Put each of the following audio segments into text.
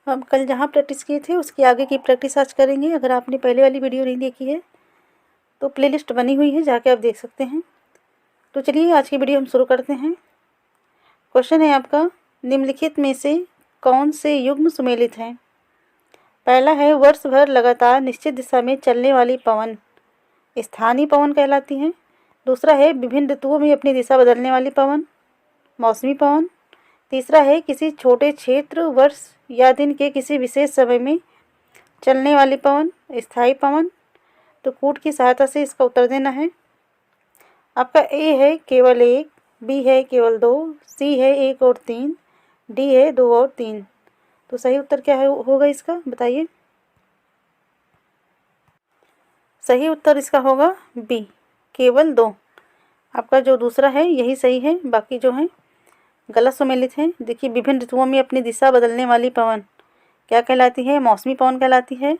हम कल जहाँ प्रैक्टिस किए थे उसकी आगे की प्रैक्टिस आज करेंगे। अगर आपने पहले वाली वीडियो नहीं देखी है तो प्लेलिस्ट बनी हुई है, जाके आप देख सकते हैं। तो चलिए आज की वीडियो हम शुरू करते हैं। क्वेश्चन है आपका, निम्नलिखित में से कौन से युग्म सुमेलित हैं? पहला है वर्ष भर लगातार निश्चित दिशा में चलने वाली पवन, स्थानीय पवन कहलाती हैं। दूसरा है विभिन्न ऋतुओं में अपनी दिशा बदलने वाली पवन, मौसमी पवन। तीसरा है किसी छोटे क्षेत्र, वर्ष या दिन के किसी विशेष समय में चलने वाली पवन, स्थायी पवन। तो कूट की सहायता से इसका उत्तर देना है। आपका ए है केवल 1, बी है केवल 2, सी है 1 और 3, डी है 2 और 3। तो सही उत्तर क्या है होगा इसका, बताइए। सही उत्तर इसका होगा बी, केवल 2। आपका जो दूसरा है यही सही है, बाकी जो है गलत सुमेलित हैं। देखिए, विभिन्न ऋतुओं में अपनी दिशा बदलने वाली पवन क्या कहलाती है? मौसमी पवन कहलाती है।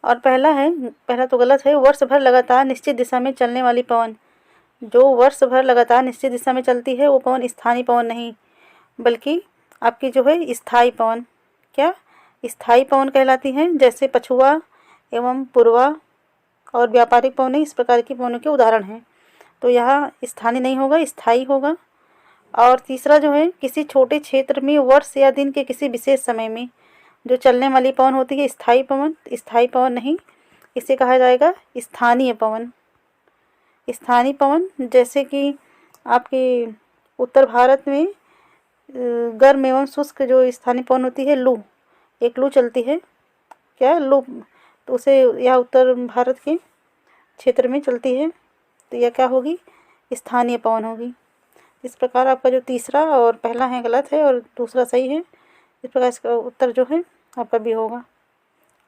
और पहला तो गलत है, वर्ष भर लगातार निश्चित दिशा में चलने वाली पवन। जो वर्ष भर लगातार निश्चित दिशा में चलती है वो पवन स्थानीय पवन नहीं, बल्कि आपकी जो है स्थायी पवन, क्या स्थायी पवन कहलाती हैं। जैसे पछुआ एवं पूर्वा और व्यापारिक पवन इस प्रकार की पवनों के उदाहरण हैं। तो यहाँ स्थानीय नहीं होगा, स्थायी होगा। और तीसरा जो है किसी छोटे क्षेत्र में वर्ष या दिन के किसी विशेष समय में जो चलने वाली पवन होती है स्थायी पवन, स्थायी पवन नहीं, इसे कहा जाएगा स्थानीय पवन। स्थानीय पवन जैसे कि आपके उत्तर भारत में गर्म एवं शुष्क जो स्थानीय पवन होती है, लू, एक लू चलती है, क्या लू, तो उसे यह उत्तर भारत के क्षेत्र में चलती है, तो यह क्या होगी? स्थानीय पवन होगी। इस प्रकार आपका जो तीसरा और पहला है गलत है और दूसरा सही है। इस प्रकार इसका उत्तर जो है आपका बी होगा।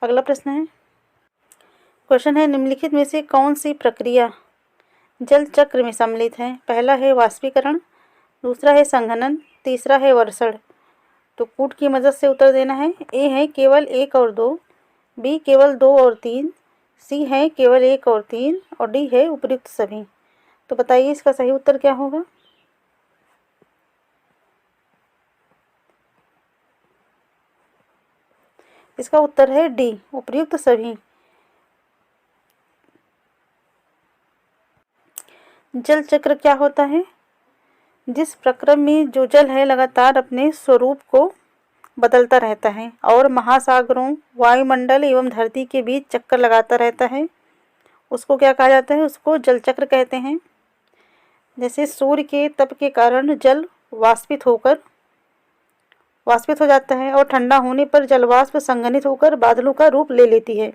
अगला प्रश्न है, क्वेश्चन है निम्नलिखित में से कौन सी प्रक्रिया जल चक्र में सम्मिलित है? पहला है वाष्पीकरण, दूसरा है संघनन, तीसरा है वर्षण। तो कूट की मदद से उत्तर देना है। ए है केवल 1 और 2, बी केवल 2 और 3, सी है केवल 1 और 3 और डी है उपयुक्त सभी। तो बताइए इसका सही उत्तर क्या होगा? इसका उत्तर है डी, उपयुक्त सभी। जल चक्र क्या होता है? जिस प्रक्रम में जो जल है लगातार अपने स्वरूप को बदलता रहता है और महासागरों, वायुमंडल एवं धरती के बीच चक्कर लगाता रहता है, उसको क्या कहा जाता है? उसको जल चक्र कहते हैं। जैसे सूर्य के तप के कारण जल वाष्पित हो जाता है और ठंडा होने पर जलवाष्प संघनित होकर बादलों का रूप ले लेती है।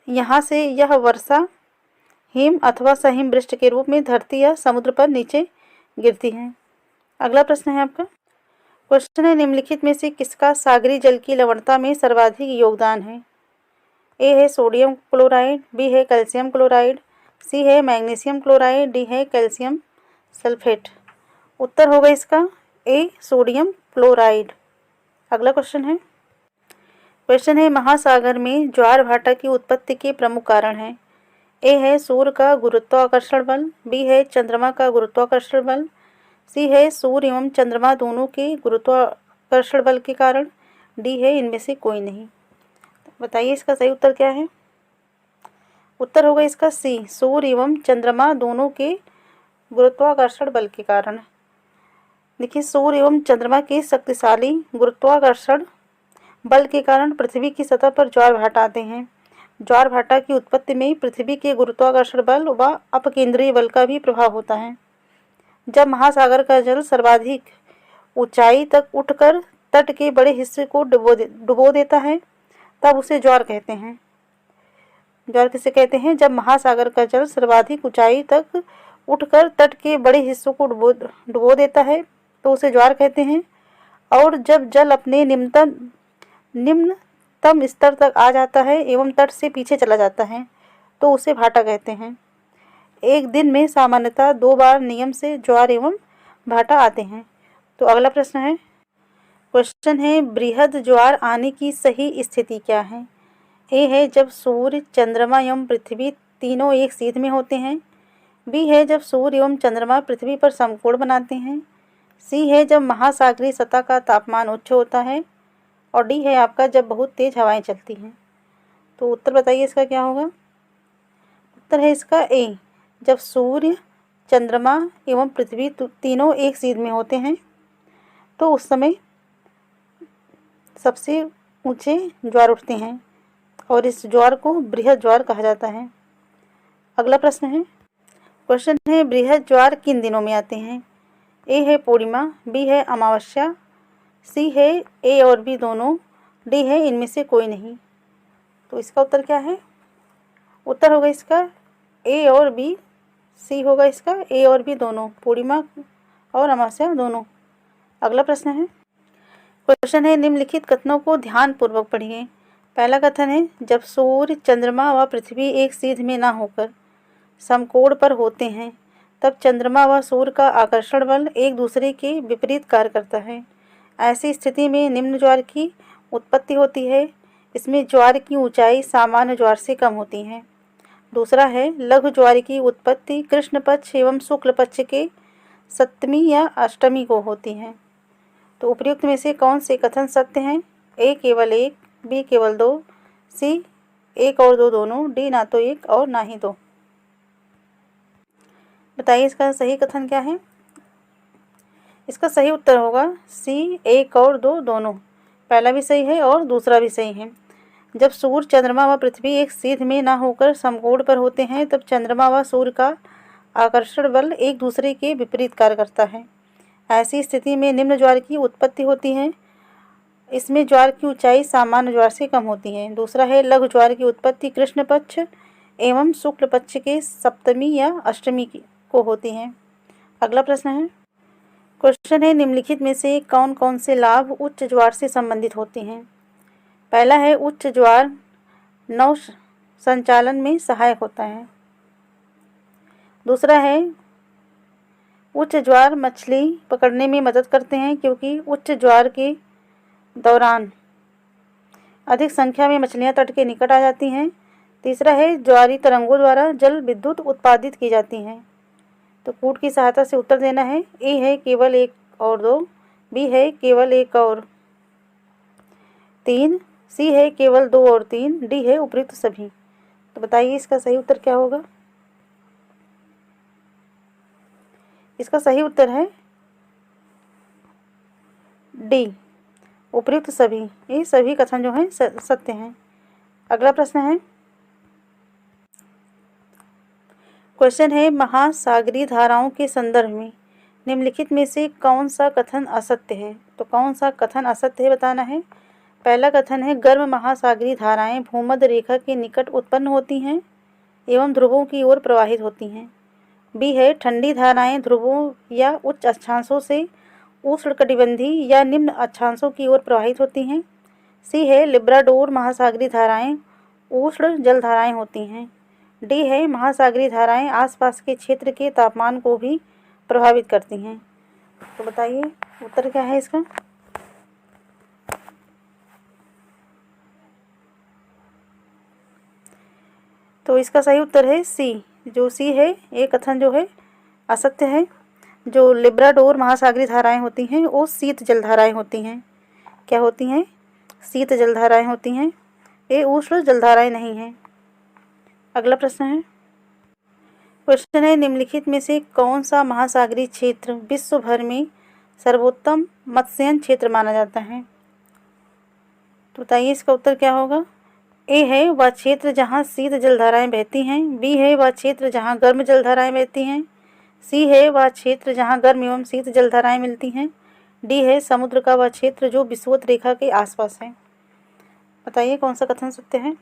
यहाँ से यह वर्षा, हिम अथवा सहिम वृष्टि के रूप में धरती या समुद्र पर नीचे गिरती है। अगला प्रश्न है आपका, क्वेश्चन है निम्नलिखित में से किसका सागरी जल की लवणता में सर्वाधिक योगदान है? ए है सोडियम क्लोराइड, बी है कैल्शियम क्लोराइड, सी है मैग्नीशियम क्लोराइड, डी है कैल्शियम सल्फेट। उत्तर होगा इसका ए, सोडियम क्लोराइड। अगला क्वेश्चन है महासागर में ज्वार भाटा की उत्पत्ति के प्रमुख कारण हैं। ए है सूर्य का गुरुत्वाकर्षण बल, बी है चंद्रमा का गुरुत्वाकर्षण बल, सी है सूर्य एवं चंद्रमा दोनों के गुरुत्वाकर्षण बल के कारण, डी है इनमें से कोई नहीं। बताइए इसका सही उत्तर क्या है? उत्तर होगा इसका सी, सूर्य एवं चंद्रमा दोनों के गुरुत्वाकर्षण बल के कारण। देखिए, सूर्य एवं चंद्रमा के शक्तिशाली गुरुत्वाकर्षण बल के कारण पृथ्वी की सतह पर ज्वार भाटा आते हैं। ज्वार भाटा की उत्पत्ति में पृथ्वी के गुरुत्वाकर्षण बल व अपकेंद्रीय बल का भी प्रभाव होता है। जब महासागर का जल सर्वाधिक ऊंचाई तक उठकर तट के बड़े हिस्से को डुबो देता है, तब उसे ज्वार कहते हैं। ज्वार किसे कहते हैं? जब महासागर का जल सर्वाधिक ऊंचाई तक उठकर तट के बड़े हिस्सों को डुबो देता है तो उसे ज्वार कहते हैं। और जब जल अपने निम्नतम स्तर तक आ जाता है एवं तट से पीछे चला जाता है तो उसे भाटा कहते हैं। एक दिन में सामान्यतः 2 बार नियम से ज्वार एवं भाटा आते हैं। तो अगला प्रश्न है, क्वेश्चन है बृहद ज्वार आने की सही स्थिति क्या है? ए है जब सूर्य, चंद्रमा एवं पृथ्वी तीनों एक सीध में होते हैं, बी है जब सूर्य एवं चंद्रमा पृथ्वी पर समकोण बनाते हैं, सी है जब महासागरीय सतह का तापमान उच्च होता है। और डी है आपका जब बहुत तेज हवाएं चलती हैं। तो उत्तर बताइए इसका क्या होगा। उत्तर है इसका ए, जब सूर्य, चंद्रमा एवं पृथ्वी तीनों एक सीध में होते हैं तो उस समय सबसे ऊंचे ज्वार उठते हैं और इस ज्वार को बृहद ज्वार कहा जाता है। अगला प्रश्न है, क्वेश्चन है बृहद ज्वार किन दिनों में आते हैं। ए है पूर्णिमा, बी है अमावस्या, सी है ए और बी दोनों, डी है इनमें से कोई नहीं। तो इसका उत्तर क्या है। उत्तर होगा इसका ए और बी, सी होगा इसका ए और बी दोनों, पूर्णिमा और अमावस्या दोनों। अगला प्रश्न है, क्वेश्चन है निम्नलिखित कथनों को ध्यानपूर्वक पढ़िए। पहला कथन है जब सूर्य, चंद्रमा व पृथ्वी एक सीध में ना होकर समकोण पर होते हैं तब चंद्रमा व सूर्य का आकर्षण बल एक दूसरे के विपरीत कार्य करता है। ऐसी स्थिति में निम्न ज्वार की उत्पत्ति होती है। इसमें ज्वार की ऊंचाई सामान्य ज्वार से कम होती है। दूसरा है लघु ज्वार की उत्पत्ति कृष्ण पक्ष एवं शुक्ल पक्ष के सप्तमी या अष्टमी को होती है। तो उपयुक्त में से कौन से कथन सत्य हैं। ए केवल एक, बी केवल दो, सी एक और दो दोनों, डी ना तो एक और ना ही दो। बताइए इसका सही कथन क्या है। इसका सही उत्तर होगा सी, एक और दो दोनों। पहला भी सही है और दूसरा भी सही है। जब सूर्य, चंद्रमा व पृथ्वी एक सीध में ना होकर समकोण पर होते हैं तब चंद्रमा व सूर्य का आकर्षण बल एक दूसरे के विपरीत कार्य करता है। ऐसी स्थिति में निम्न ज्वार की उत्पत्ति होती है। इसमें ज्वार की ऊंचाई सामान्य ज्वार से कम होती है। दूसरा है लघु ज्वार की उत्पत्ति कृष्ण पक्ष एवं शुक्ल पक्ष के सप्तमी या अष्टमी को होती है। अगला प्रश्न है, क्वेश्चन है निम्नलिखित में से कौन कौन से लाभ उच्च ज्वार से संबंधित होते हैं। पहला है उच्च ज्वार नौ संचालन में सहायक होता है। दूसरा है उच्च ज्वार मछली पकड़ने में मदद करते हैं क्योंकि उच्च ज्वार के दौरान अधिक संख्या में मछलियां तट के निकट आ जाती हैं। तीसरा है ज्वारी तरंगों द्वारा जल विद्युत उत्पादित की जाती हैं। तो कूट की सहायता से उत्तर देना है। ए है केवल एक और दो, बी है केवल एक और तीन, सी है केवल दो और तीन, डी है उपयुक्त सभी। तो बताइए इसका सही उत्तर क्या होगा। इसका सही उत्तर है डी, उपयुक्त सभी। ये सभी कथन जो हैं सत्य हैं। अगला प्रश्न है, क्वेश्चन है महासागरीय धाराओं के संदर्भ में निम्नलिखित में से कौन सा कथन असत्य है। तो कौन सा कथन असत्य है बताना है। पहला कथन है गर्म महासागरीय धाराएं भूमध्य रेखा के निकट उत्पन्न होती हैं एवं ध्रुवों की ओर प्रवाहित होती हैं। बी है ठंडी धाराएं ध्रुवों या उच्च अक्षांशों से उष्णकटिबंधीय या निम्न अक्षांशों की ओर प्रवाहित होती हैं। सी है लिब्राडोर महासागरीय धाराएं उष्ण जल धाराएं होती हैं। डी है महासागरीय धाराएं आसपास के क्षेत्र के तापमान को भी प्रभावित करती हैं। तो बताइए उत्तर क्या है इसका। तो इसका सही उत्तर है सी। जो सी है ये कथन जो है असत्य है। जो लिब्राडोर महासागरीय धाराएं होती हैं वो शीत जल धाराएं होती हैं। क्या होती हैं। शीत जल धाराएं होती हैं। ये उष्ण जल धाराएं नहीं हैं। अगला प्रश्न है, क्वेश्चन है निम्नलिखित में से कौन सा महासागरीय क्षेत्र विश्व भर में सर्वोत्तम मत्स्यन क्षेत्र माना जाता है। तो बताइए इसका उत्तर क्या होगा। ए है वह क्षेत्र जहाँ शीत जलधाराएं बहती हैं, बी है वह क्षेत्र जहाँ गर्म जलधाराएं बहती हैं, सी है वह क्षेत्र जहाँ गर्म एवं शीत जलधाराएं मिलती हैं, डी है समुद्र का वह क्षेत्र जो विषुवत रेखा के आसपास है। बताइए कौन सा कथन सत्य है।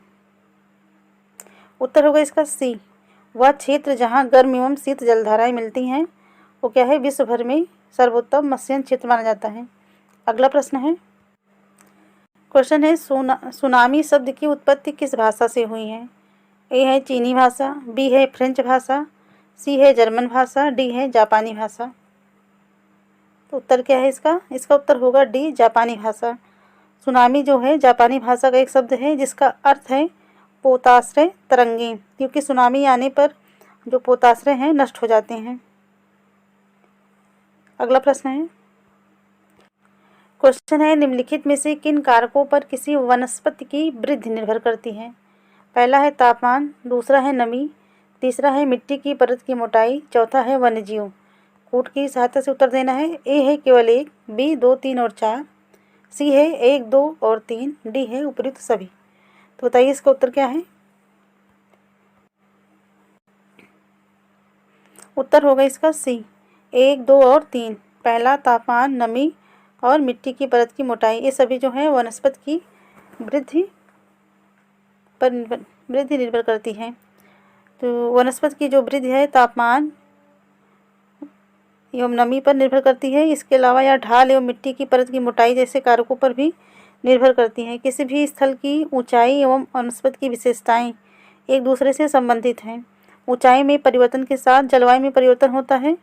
उत्तर होगा इसका सी, वह क्षेत्र जहाँ गर्म एवं शीत जलधाराएं मिलती हैं वो क्या है विश्व भर में सर्वोत्तम मत्स्यन क्षेत्र माना जाता है। अगला प्रश्न है, क्वेश्चन है सुनामी शब्द की उत्पत्ति किस भाषा से हुई है। ए है चीनी भाषा, बी है फ्रेंच भाषा, सी है जर्मन भाषा, डी है जापानी भाषा। तो उत्तर क्या है इसका। इसका उत्तर होगा डी, जापानी भाषा। सुनामी जो है जापानी भाषा का एक शब्द है जिसका अर्थ है पोताश्रय तरंगें, क्योंकि सुनामी आने पर जो पोताश्रय हैं नष्ट हो जाते हैं। अगला प्रश्न है, क्वेश्चन है, निम्नलिखित में से किन कारकों पर किसी वनस्पति की वृद्धि निर्भर करती है? पहला है तापमान, दूसरा है नमी, तीसरा है मिट्टी की परत की मोटाई, चौथा है वन्यजीव। कूट की सहायता से उत्तर देना है। ए है केवल एक, बी 2, 3 और 4, सी है 1, 2 और 3, डी है उपयुक्त सभी। तो बताइए इसका उत्तर क्या है? उत्तर होगा इसका सी, 1, 2 और 3। पहला तापमान, नमी और मिट्टी की परत की मोटाई, ये सभी जो है वनस्पति की वृद्धि पर निर्भर करती है। तो वनस्पति की जो वृद्धि है तापमान एवं नमी पर निर्भर करती है। इसके अलावा यह ढाल एवं मिट्टी की परत की मोटाई जैसे कारकों पर भी निर्भर करती है। किसी भी स्थल की ऊंचाई एवं वनस्पति की विशेषताएं एक दूसरे से संबंधित हैं। ऊंचाई में परिवर्तन के साथ जलवायु में परिवर्तन होता है।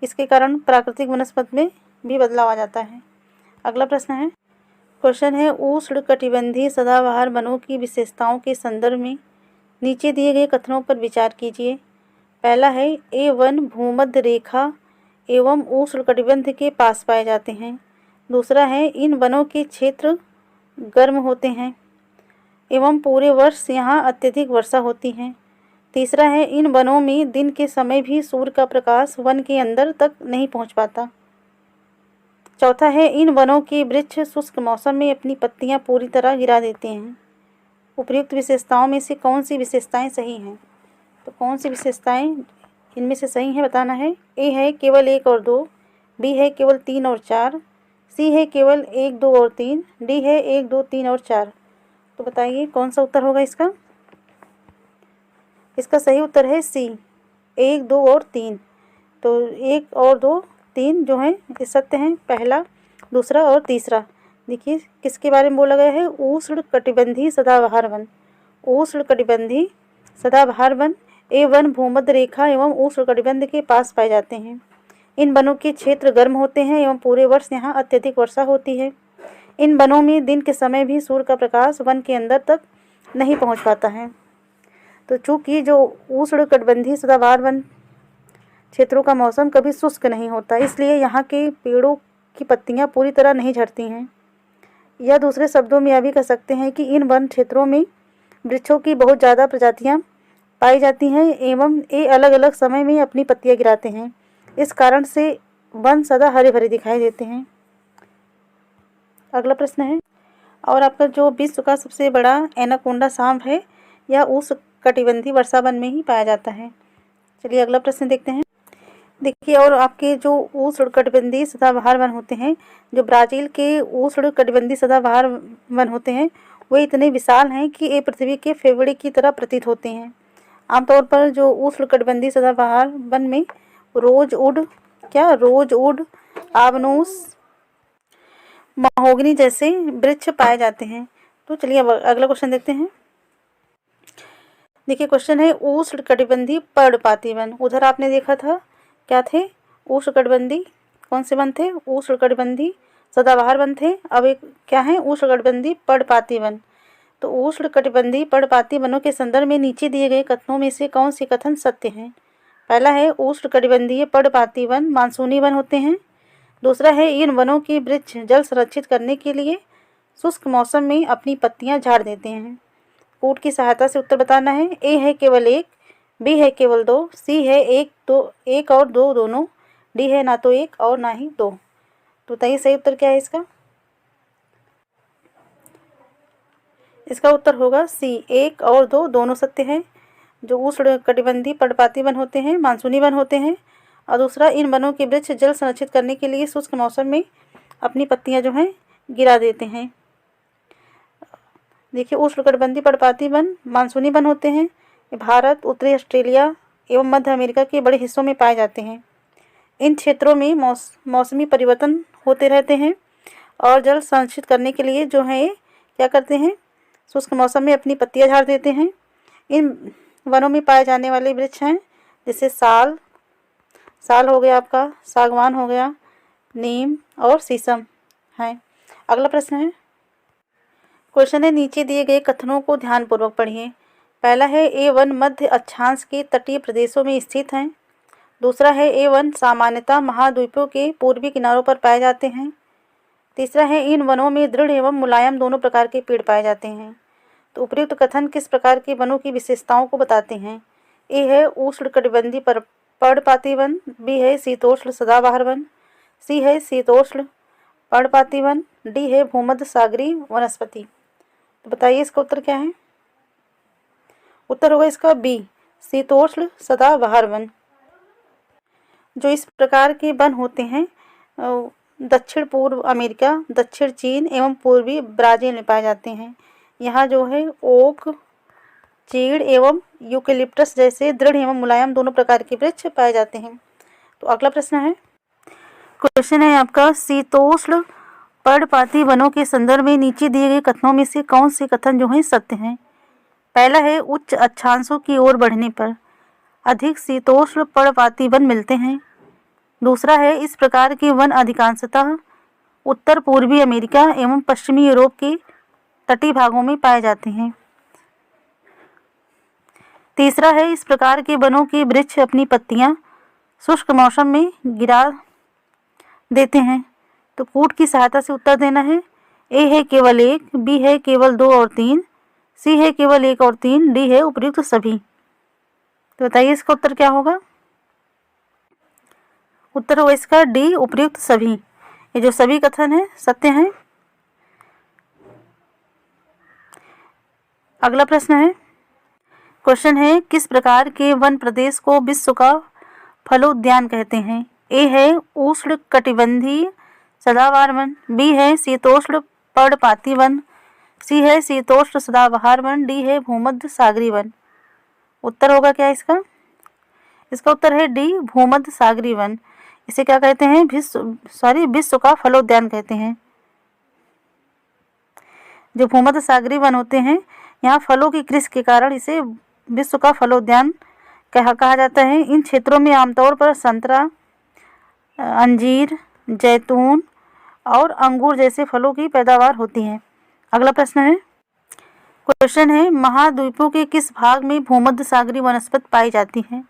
इसके कारण प्राकृतिक वनस्पति में भी बदलाव आ जाता है। अगला प्रश्न है, क्वेश्चन है, उष्णकटिबंधीय सदाबहार वनों की विशेषताओं के संदर्भ में नीचे दिए गए कथनों पर विचार कीजिए। पहला है, ये वन भूमध्य रेखा एवं उष्णकटिबंध के पास पाए जाते हैं। दूसरा है, इन वनों के क्षेत्र गर्म होते हैं एवं पूरे वर्ष यहाँ अत्यधिक वर्षा होती है। तीसरा है, इन वनों में दिन के समय भी सूर्य का प्रकाश वन के अंदर तक नहीं पहुँच पाता। चौथा है, इन वनों के वृक्ष शुष्क मौसम में अपनी पत्तियां पूरी तरह गिरा देते हैं। उपर्युक्त विशेषताओं में से कौन सी विशेषताएं सही हैं? तो कौन सी विशेषताएं इनमें से सही हैं बताना है। ए है केवल 1 और 2, बी है केवल 3 और 4, सी है केवल 1, 2 और 3, डी है 1, 2, 3 और 4। तो बताइए कौन सा उत्तर होगा इसका? इसका सही उत्तर है सी, 1, 2 और 3। तो 1 और 2, 3 जो हैं ये सत्य हैं, पहला, दूसरा और तीसरा। देखिए किसके बारे में बोला गया है, उष्णकटिबंधीय सदाबहार वन। उष्णकटिबंधीय सदाबहार वन ए वन भूमध्य रेखा एवं उष्णकटिबंध के पास पाए जाते हैं। इन वनों के क्षेत्र गर्म होते हैं एवं पूरे वर्ष यहाँ अत्यधिक वर्षा होती है। इन वनों में दिन के समय भी सूर्य का प्रकाश वन के अंदर तक नहीं पहुँच पाता है। तो चूँकि जो उष्णकटिबंधीय सदाबहार वन क्षेत्रों का मौसम कभी शुष्क नहीं होता, इसलिए यहाँ के पेड़ों की पत्तियाँ पूरी तरह नहीं झड़ती हैं। या दूसरे शब्दों में यह भी कह सकते हैं कि इन वन क्षेत्रों में वृक्षों की बहुत ज़्यादा प्रजातियाँ पाई जाती हैं एवं ये अलग अलग समय में अपनी पत्तियाँ गिराते हैं। इस कारण से वन सदा हरे भरे दिखाई देते हैं। अगला प्रश्न है, और आपका जो विश्व का सबसे बड़ा एनाकोंडा सांप है यह उष्णकटिबंधीय वर्षा वन में ही पाया जाता है। चलिए अगला प्रश्न देखते हैं। देखिए, और आपके जो उष्णकटिबंधीय सदाबहार वन होते हैं, जो ब्राज़ील के उष्णकटिबंधीय सदाबहार वन होते हैं, वे इतने विशाल हैं कि ये पृथ्वी के फेफड़े की तरह प्रतीत होते हैं। आमतौर पर जो उष्णकटिबंधीय सदाबहार वन में रोजवुड, आबनूस, महोगनी जैसे वृक्ष पाए जाते हैं। तो चलिए अगला क्वेश्चन देखते हैं। देखिए क्वेश्चन है, उष्णकटिबंधीय पर्णपाती वन। उधर आपने देखा था क्या थे, उष्णकटिबंधीय कौन से वन थे, उष्णकटिबंधीय सदाबहार वन थे। अब एक क्या है, उष्णकटिबंधीय पर्णपाती वन। तो उष्णकटिबंधीय पर्णपाती वनों के संदर्भ में नीचे दिए गए कथनों में से कौन से कथन सत्य हैं? पहला है, उष्णकटिबंधीय पर्णपाती वन मानसूनी वन होते हैं। दूसरा है, इन वनों के वृक्ष जल संरक्षित करने के लिए शुष्क मौसम में अपनी पत्तियां झाड़ देते हैं। कूट की सहायता से उत्तर बताना है। ए है केवल 1, बी है केवल 2, सी है 1 और 2 दोनों, डी है ना तो 1 और ना ही 2। तो बताइए सही उत्तर क्या है इसका? इसका उत्तर होगा सी, 1 और 2 दोनों सत्य हैं। जो उष्णकटिबंधीय पर्णपाती वन होते हैं मानसूनी वन होते हैं, और दूसरा, इन वनों के वृक्ष जल संरक्षित करने के लिए शुष्क मौसम में अपनी पत्तियां जो हैं गिरा देते हैं। देखिए, उष्णकटिबंधीय पर्णपाती वन मानसूनी वन होते हैं। ये भारत, उत्तरी ऑस्ट्रेलिया एवं मध्य अमेरिका के बड़े हिस्सों में पाए जाते हैं। इन क्षेत्रों में मौसमी परिवर्तन होते रहते हैं और जल संरक्षित करने के लिए जो है क्या करते हैं, शुष्क मौसम में अपनी पत्तियां झाड़ देते हैं। इन वनों में पाए जाने वाले वृक्ष हैं जैसे साल हो गया, आपका सागवान हो गया, नीम और शीशम है। अगला प्रश्न है, क्वेश्चन है, नीचे दिए गए कथनों को ध्यानपूर्वक पढ़िए। पहला है, ए वन मध्य अक्षांश के तटीय प्रदेशों में स्थित हैं। दूसरा है, ए वन सामान्यतः महाद्वीपों के पूर्वी किनारों पर पाए जाते हैं। तीसरा है इन वनों में दृढ़ एवं मुलायम दोनों प्रकार के पेड़ पाए जाते हैं। तो उपयुक्त कथन किस प्रकार के वनों की विशेषताओं को बताते हैं? ए है उष्णकटिबंधीय पर्णपाती वन, बी है शीतोष्ण सदाबहार वन, सी है शीतोष्ण पर्णपाती वन, डी है भूमध्य सागरीय वनस्पति। तो बताइए इसका उत्तर क्या है? उत्तर होगा इसका बी, शीतोष्ण सदाबहार वन। जो इस प्रकार के वन होते हैं दक्षिण पूर्व अमेरिका, दक्षिण चीन एवं पूर्वी ब्राज़ील में पाए जाते हैं। यहाँ जो है ओक, चीड़ एवं यूकेलिप्टस जैसे दृढ़ एवं मुलायम दोनों प्रकार के वृक्ष पाए जाते हैं। तो अगला प्रश्न है, क्वेश्चन है आपका, शीतोष्ण पर्णपाती वनों के संदर्भ में नीचे दिए गए कथनों में से कौन से कथन जो हैं सत्य हैं? पहला है उच्च अक्षांशों की ओर बढ़ने पर अधिक शीतोष्ण पर्णपाती वन मिलते हैं। दूसरा है इस प्रकार के वन अधिकांशतः उत्तर पूर्वी अमेरिका एवं पश्चिमी यूरोप के तटीय भागों में पाए जाते हैं। तीसरा है इस प्रकार के वनों के वृक्ष अपनी पत्तियां शुष्क मौसम में गिरा देते हैं। तो कूट की सहायता से उत्तर देना है। ए है केवल एक, बी है केवल 2 और 3, सी है केवल 1 और 3, डी है उपयुक्त सभी। तो बताइए इसका उत्तर क्या होगा? उत्तर होगा इसका डी, उपयुक्त सभी। ये जो सभी कथन है सत्य हैं। अगला प्रश्न है, क्वेश्चन है किस प्रकार के वन प्रदेश को विश्व का फलोद्यान कहते हैं? ए है उष्ण कटिबंधीय सदाबहार वन, बी है शीतोष्ण पर्णपाती वन, सी है शीतोष्ण सदाबहार वन, डी है भूमध्य सागरीय वन। उत्तर होगा क्या इसका? इसका उत्तर है डी, भूमध्य सागरीय वन। इसे क्या कहते हैं? विश्व का फलोद्यान कहते हैं। जो भूमध्य सागरीय वन होते हैं यहाँ फलों की कृषि के कारण इसे विश्व का फलोद्यान कहा जाता है। इन क्षेत्रों में आमतौर पर संतरा, अंजीर, जैतून और अंगूर जैसे फलों की पैदावार होती है। अगला प्रश्न है, क्वेश्चन है महाद्वीपों के किस भाग में भूमध्य सागरीय वनस्पति पाई जाती है?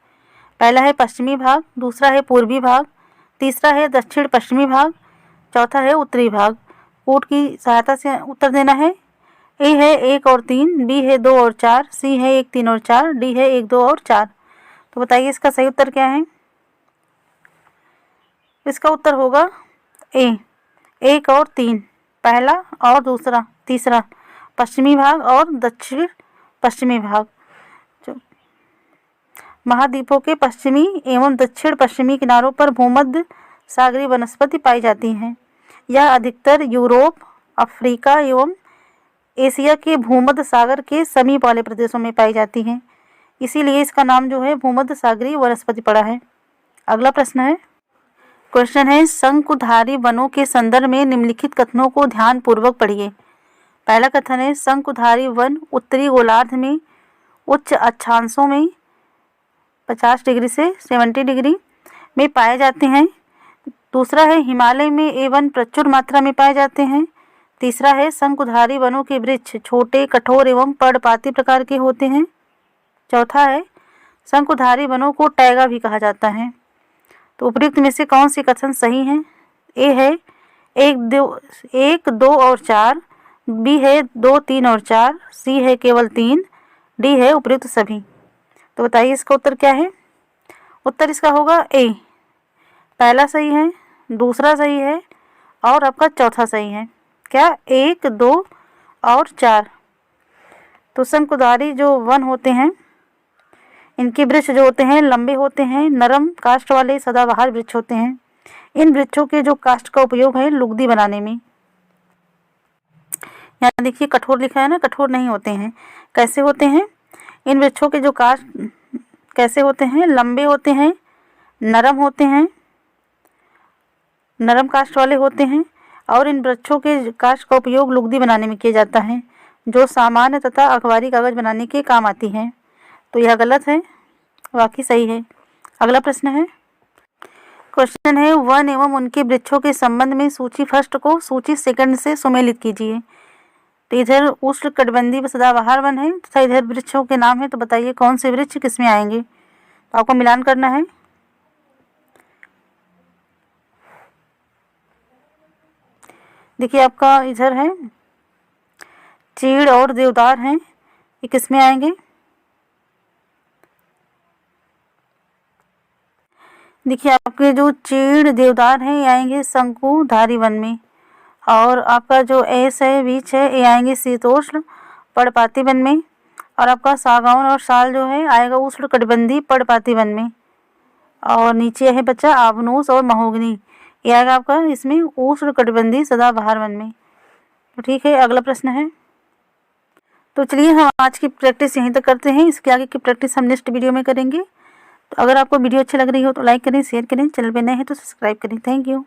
पहला है पश्चिमी भाग, दूसरा है पूर्वी भाग, तीसरा है दक्षिण पश्चिमी भाग, चौथा है उत्तरी भाग। कूट की सहायता से उत्तर देना है। ए है 1 और 3, बी है 2 और 4, सी है 1, 3 और 4, डी है 1, 2 और 4। तो बताइए इसका सही उत्तर क्या है? इसका उत्तर होगा ए, 1 और 3, पहला और दूसरा, तीसरा पश्चिमी भाग और दक्षिण पश्चिमी भाग। जो महाद्वीपों के पश्चिमी एवं दक्षिण पश्चिमी किनारों पर भूमध्य सागरीय वनस्पति पाई जाती हैं। यह अधिकतर यूरोप, अफ्रीका एवं एशिया के भूमध्य सागर के समीप वाले प्रदेशों में पाई जाती हैं। इसीलिए इसका नाम जो है भूमध्य सागरीय वनस्पति पड़ा है। अगला प्रश्न है, क्वेश्चन है शंकुधारी वनों के संदर्भ में निम्नलिखित कथनों को ध्यानपूर्वक पढ़िए। पहला कथन है शंकुधारी वन उत्तरी गोलार्ध में उच्च अक्षांशों में 50 डिग्री से 70 डिग्री में पाए जाते हैं। दूसरा है हिमालय में ये वन प्रचुर मात्रा में पाए जाते हैं। तीसरा है शंकुधारी वनों के वृक्ष छोटे, कठोर एवं पर्णपाती प्रकार के होते हैं। चौथा है शंकुधारी वनों को टैगा भी कहा जाता है। तो उपयुक्त में से कौन सी कथन सही हैं? ए है 1, 2 और 4, बी है 2, 3 और 4, सी है केवल 3, डी है उपयुक्त सभी। तो बताइए इसका उत्तर क्या है? उत्तर इसका होगा ए, पहला सही है, दूसरा सही है और आपका चौथा सही है। क्या? 1, 2 और 4। तो शंकुधारी जो वन होते हैं इनके वृक्ष जो होते हैं लंबे होते हैं, नरम काष्ठ वाले सदाबहार वृक्ष होते हैं। इन वृक्षों के जो काष्ठ का उपयोग है लुगदी बनाने में। यहाँ देखिए कठोर लिखा है ना, कठोर नहीं होते हैं। कैसे होते हैं? इन वृक्षों के जो काष्ठ कैसे होते हैं? लंबे होते हैं, नरम होते हैं, नरम काष्ठ वाले होते हैं और इन वृक्षों के काष्ठ का उपयोग लुगदी बनाने में किया जाता है जो सामान्य तथा अखबारी कागज बनाने के काम आती है। तो यह गलत है, बाकी सही है। अगला प्रश्न है, क्वेश्चन है वन एवं उनके वृक्षों के संबंध में सूची फर्स्ट को सूची सेकंड से सुमेलित कीजिए। तो इधर उष्णकटिबंधीय सदाबहार वन है तथा इधर वृक्षों के नाम है। तो बताइए कौन से वृक्ष किसमें आएंगे? तो आपको मिलान करना है। देखिए आपका इधर है चीड़ और देवदार हैं, ये किस में आएंगे? देखिए आपके जो चीड़ देवदार हैं ये आएंगे शंकुधारी वन में। और आपका जो एस है बीच है ये आएंगे शीतोष्ण पर्णपाती वन में। और आपका सागौन और साल जो है आएगा उष्णकटिबंधीय पर्णपाती वन में। और नीचे है बच्चा आबनूस और महोगनी, ये आएगा आपका इसमें उष्णकटिबंधीय सदाबहार वन में। तो ठीक है, अगला प्रश्न है। तो चलिए हम आज की प्रैक्टिस यहीं तक करते हैं, इसके आगे की प्रैक्टिस हम नेक्स्ट वीडियो में करेंगे। तो अगर आपको वीडियो अच्छी लग रही हो तो लाइक करें, शेयर करें, चैनल पे नए हैं तो सब्सक्राइब करें। Thank you.